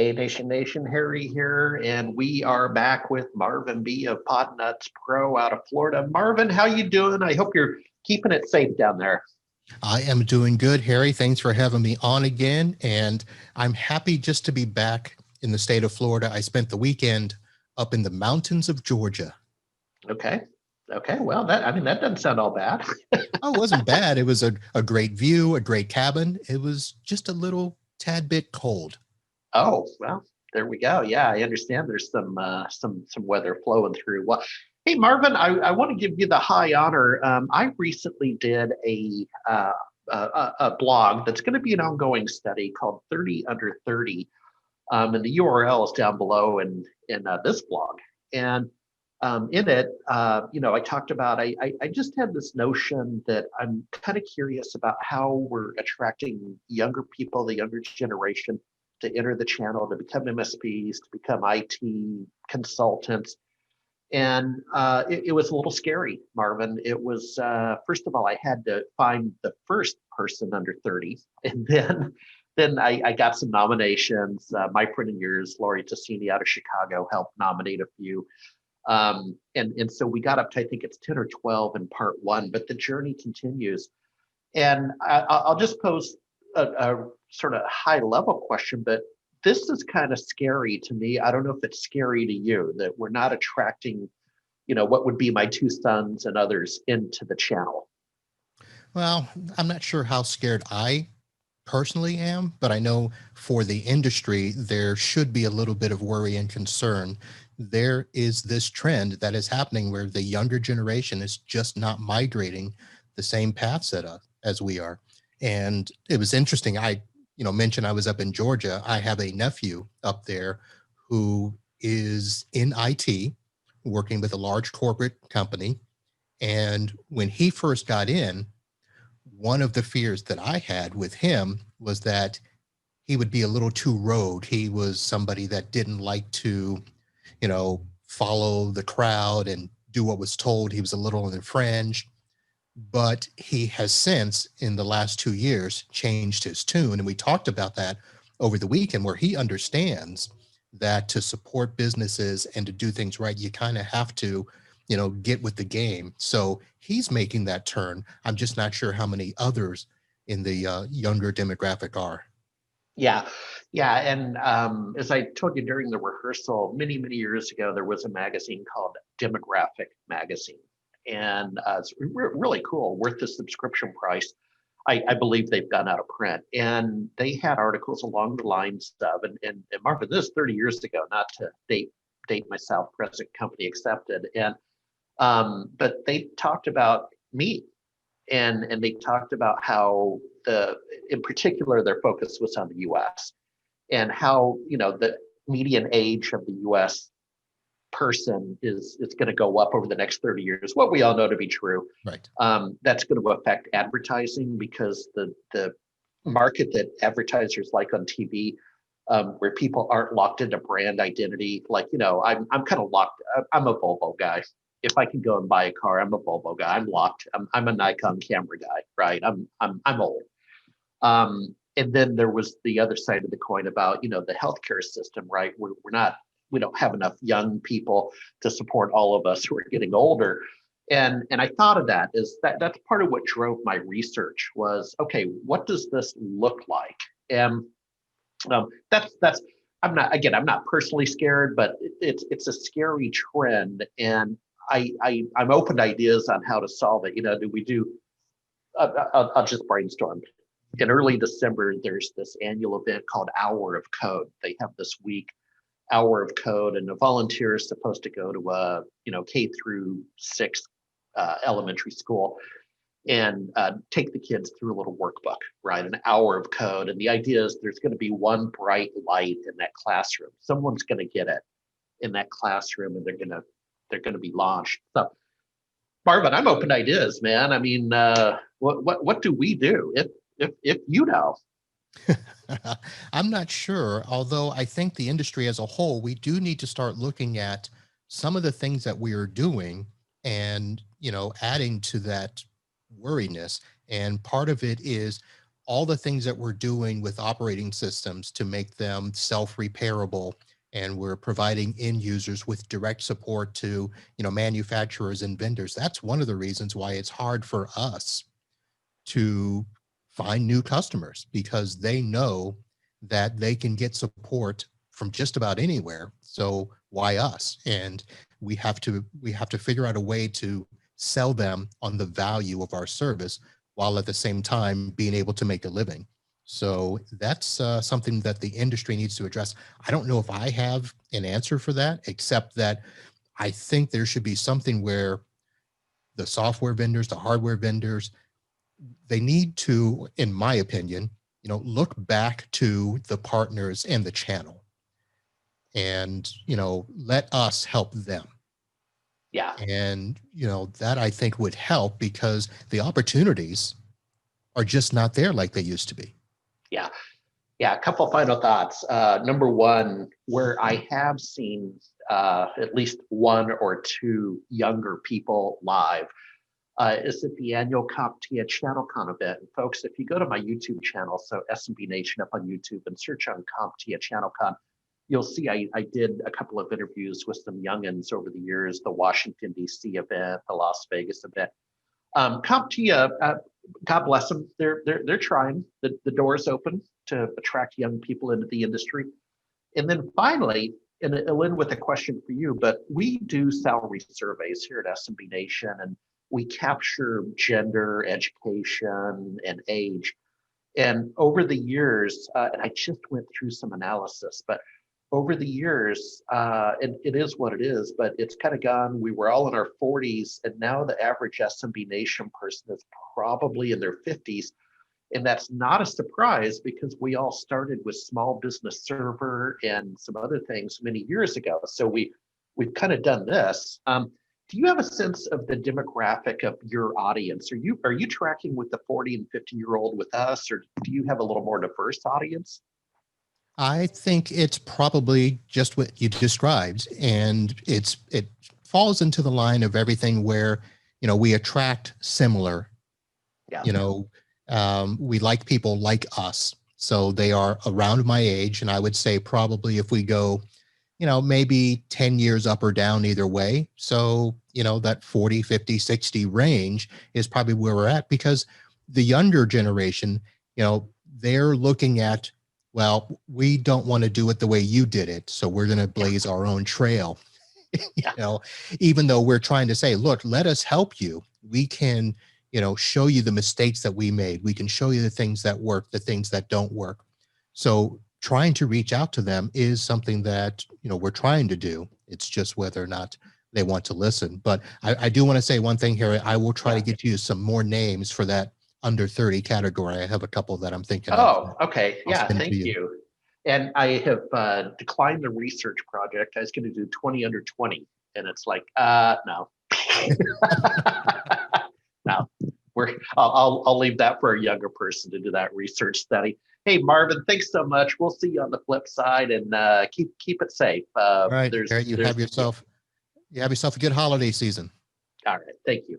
Hey, Nation, Harry here, and we are back with Marvin Bee of Podnuts Pro out of Florida. Marvin, how you doing? I hope you're keeping it safe down there. I am doing good, Harry. Thanks for having me on again. And I'm happy just to be back in the state of Florida. I spent the weekend up in the mountains of Georgia. Okay. Okay. Well, that doesn't sound all bad. Oh, it wasn't bad. It was a great view, a great cabin. It was just a little tad bit cold. Oh, well, there we go. Yeah, I understand there's some weather flowing through. Well, hey, Marvin, I want to give you the high honor. I recently did a blog that's going to be an ongoing study called 30 Under 30. And the URL is down below in this blog. And in it, I talked about, I just had this notion that I'm kind of curious about how we're attracting younger people, the younger generation, to enter the channel, to become MSPs, to become IT consultants. And it was a little scary, Marvin. It was, first of all, I had to find the first person under 30. And then I got some nominations. My friend and yours, Lori Tassini out of Chicago, helped nominate a few. And so we got up to, I think it's 10 or 12 in part one, but the journey continues. And I'll just pose a sort of high level question, but this is kind of scary to me. I don't know if it's scary to you that we're not attracting, what would be my two sons and others into the channel. Well, I'm not sure how scared I personally am, but I know for the industry, there should be a little bit of worry and concern. There is this trend that is happening where the younger generation is just not migrating the same paths as we are. And it was interesting. I mentioned I was up in Georgia. I have a nephew up there who is in IT, working with a large corporate company. And when he first got in, one of the fears that I had with him was that he would be a little too rogue. He was somebody that didn't like to, follow the crowd and do what was told. He was a little on the fringe, but he has since, in the last 2 years, changed his tune. And we talked about that over the weekend, where he understands that to support businesses and to do things right, you kind of have to, get with the game. So he's making that turn. I'm just not sure how many others in the younger demographic are. Yeah, yeah. And as I told you during the rehearsal, many years ago, there was a magazine called Demographic Magazine. And it's really cool, worth the subscription price. I believe they've gone out of print. And they had articles along the lines of, and Marvin, this is 30 years ago, not to date myself, present company accepted. And but they talked about me, and they talked about how in particular, their focus was on the U.S. and how the median age of the U.S. person is going to go up over the next 30 years. What we all know to be true. Right. That's going to affect advertising because the market that advertisers like on TV, where people aren't locked into brand identity. Like, I'm kind of locked. I'm a Volvo guy. If I can go and buy a car, I'm a Volvo guy. I'm locked. I'm a Nikon camera guy, right? I'm old. And then there was the other side of the coin about, the healthcare system, right? We don't have enough young people to support all of us who are getting older. And I thought of that as that's part of what drove my research was, okay, what does this look like? And that's I'm not personally scared, but it's a scary trend. And I'm open to ideas on how to solve it. I'll just brainstorm. In early December, there's this annual event called Hour of Code. They have this week, Hour of Code, and a volunteer is supposed to go to a K-6 elementary school and take the kids through a little workbook, right? An hour of code. And the idea is there's going to be one bright light in that classroom. Someone's going to get it in that classroom, and they're going to be launched. So, Marvin, I'm open to ideas, man. I mean, what do we do if you know? I'm not sure, although I think the industry as a whole, we do need to start looking at some of the things that we are doing and, adding to that worriness. And part of it is all the things that we're doing with operating systems to make them self-repairable, and we're providing end users with direct support to, manufacturers and vendors. That's one of the reasons why it's hard for us to find new customers, because they know that they can get support from just about anywhere. So why us? And we have to figure out a way to sell them on the value of our service, while at the same time being able to make a living. So that's something that the industry needs to address. I don't know if I have an answer for that, except that I think there should be something where the software vendors, the hardware vendors, they need to, in my opinion, look back to the partners and the channel, and, let us help them. Yeah. And, that I think would help, because the opportunities are just not there like they used to be. Yeah. Yeah. A couple of final thoughts. Number one, where I have seen at least one or two younger people live is at the annual CompTIA ChannelCon event. And folks, if you go to my YouTube channel, so S&B Nation up on YouTube, and search on CompTIA ChannelCon, you'll see I did a couple of interviews with some youngins over the years, the Washington, D.C. event, the Las Vegas event. CompTIA, God bless them, they're trying. The door's open to attract young people into the industry. And then finally, and it'll end with a question for you, but we do salary surveys here at S&B Nation, and we capture gender, education, and age. And over the years, and I just went through some analysis, but over the years, and it is what it is, but it's kind of gone. We were all in our 40s, and now the average S&B Nation person is probably in their 50s. And that's not a surprise, because we all started with Small Business Server and some other things many years ago. So we've kind of done this. Do you have a sense of the demographic of your audience? Are you tracking with the 40 and 50-year-old with us, or do you have a little more diverse audience? I think it's probably just what you described, and it falls into the line of everything where, we attract similar. Yeah. We like people like us, so they are around my age, and I would say probably if we go, maybe 10 years up or down either way. So, that 40, 50, 60 range is probably where we're at, because the younger generation, they're looking at, well, we don't want to do it the way you did it, so we're going to blaze our own trail. Even though we're trying to say, look, let us help you. We can, show you the mistakes that we made. We can show you the things that work, the things that don't work. So trying to reach out to them is something that, we're trying to do. It's just whether or not they want to listen. But I do want to say one thing, Harry. I will try to get you some more names for that under 30 category. I have a couple that I'm thinking of. Oh, okay. Yeah, thank you. And I have declined the research project. I was going to do 20 under 20, and it's like, no. No, I'll leave that for a younger person to do that research study. Hey, Marvin, thanks so much. We'll see you on the flip side, and keep it safe. All right, Harry, you have yourself a good holiday season. All right, thank you.